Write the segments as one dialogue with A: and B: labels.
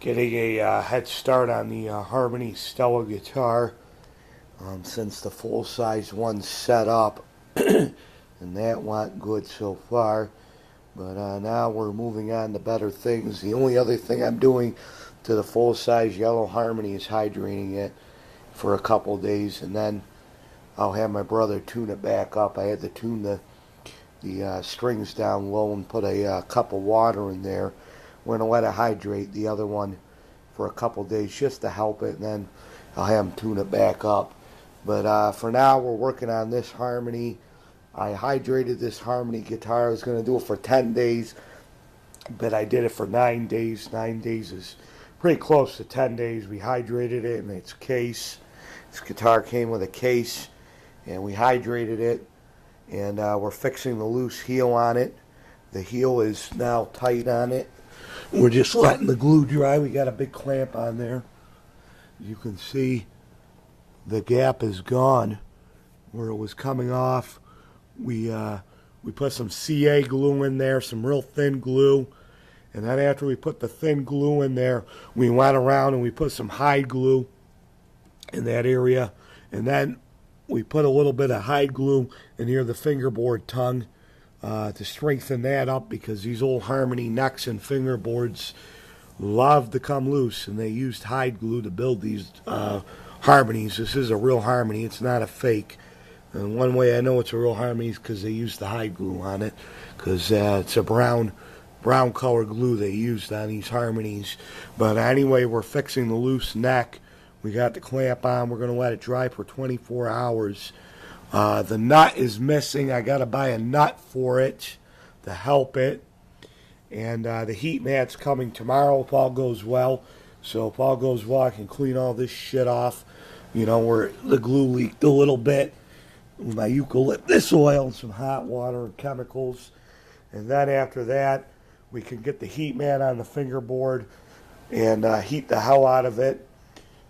A: getting a head start on the Harmony Stella guitar since the full-size one's set up, and that went good so far. But now we're moving on to better things. The only other thing I'm doing to the full-size yellow Harmony is hydrating it for a couple days, and then I'll have my brother tune it back up. I had to tune the strings down low and put a cup of water in there. We're going to let it hydrate the other one for a couple days just to help it, and then I'll have him tune it back up. But for now, we're working on this Harmony. I hydrated this Harmony guitar. I was going to do it for 10 days, but I did it for 9 days. 9 days is pretty close to 10 days. We hydrated it in its case. This guitar came with a case, and we hydrated it, and we're fixing the loose heel on it. The heel is now tight on it. We're just letting the glue dry. We got a big clamp on there. You can see the gap is gone where it was coming off. We put some CA glue in there, some real thin glue, and then after we put the thin glue in there, we went around and we put some hide glue in that area, and then we put a little bit of hide glue in near the fingerboard tongue to strengthen that up, because these old Harmony necks and fingerboards love to come loose, and they used hide glue to build these Harmonies. This is a real Harmony. It's not a fake. And one way I know it's a real Harmony is because they used the hide glue on it, because it's a brown color glue they used on these Harmonies. But anyway, we're fixing the loose neck. We got the clamp on. We're going to let it dry for 24 hours. The nut is missing. I got to buy a nut for it to help it. And the heat mat's coming tomorrow if all goes well. So if all goes well, I can clean all this shit off. You know, where the glue leaked a little bit with my eucalyptus oil and some hot water and chemicals. And then after that, we can get the heat mat on the fingerboard and heat the hell out of it.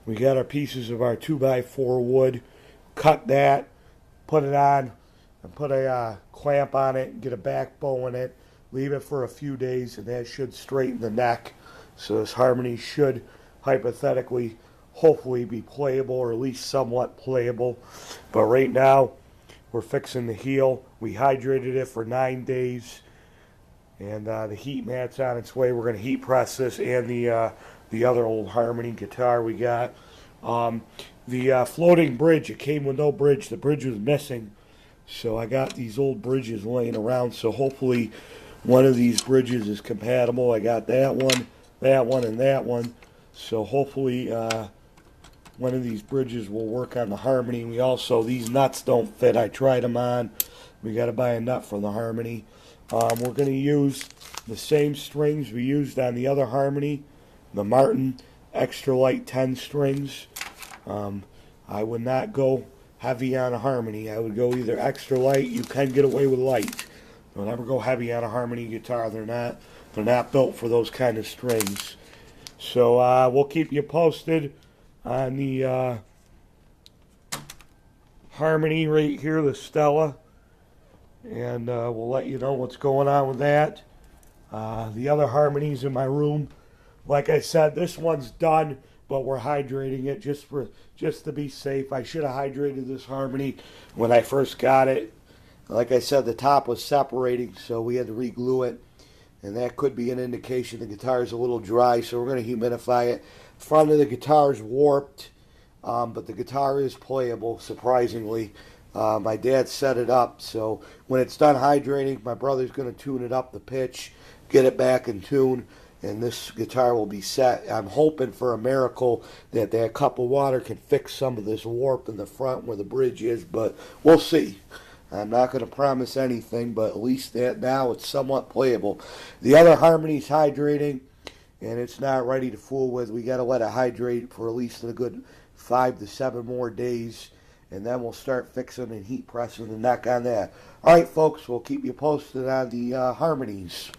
A: We got our pieces of our 2x4 wood. Cut that, put it on, and put a clamp on it, and get a back bow in it. Leave it for a few days, and that should straighten the neck. So this Harmony should hypothetically, hopefully, be playable, or at least somewhat playable. But right now, we're fixing the heel. We hydrated it for 9 days, and the heat mat's on its way. We're going to heat press this and the other old Harmony guitar we got. The floating bridge, it came with no bridge. The bridge was missing, so I got these old bridges laying around. So hopefully one of these bridges is compatible. I got that one, and that one. So hopefully one of these bridges will work on the Harmony. We also, these nuts don't fit. I tried them on. We got to buy a nut for the Harmony. We're going to use the same strings we used on the other Harmony, the Martin extra light 10 strings. I would not go heavy on a Harmony. I would go either extra light. You can get away with light. Don't ever go heavy on a Harmony guitar. They're not built for those kind of strings. So we'll keep you posted on the Harmony right here, the Stella, and we'll let you know what's going on with that. The other Harmonies in my room, like I said, this one's done, but we're hydrating it just to be safe. I should have hydrated this Harmony when I first got it. Like I said, the top was separating, so we had to re-glue it, and that could be an indication the guitar is a little dry, so we're going to humidify it. Front of the guitar is warped, but the guitar is playable, surprisingly. My dad set it up, so when it's done hydrating, my brother's going to tune it up the pitch, get it back in tune, and this guitar will be set. I'm hoping for a miracle that that cup of water can fix some of this warp in the front where the bridge is, but we'll see. I'm not going to promise anything, but at least that now it's somewhat playable. The other Harmony's hydrating, and it's not ready to fool with. We got to let it hydrate for at least a good 5 to 7 more days, and then we'll start fixing and heat pressing the neck on that. All right, folks, we'll keep you posted on the Harmonies.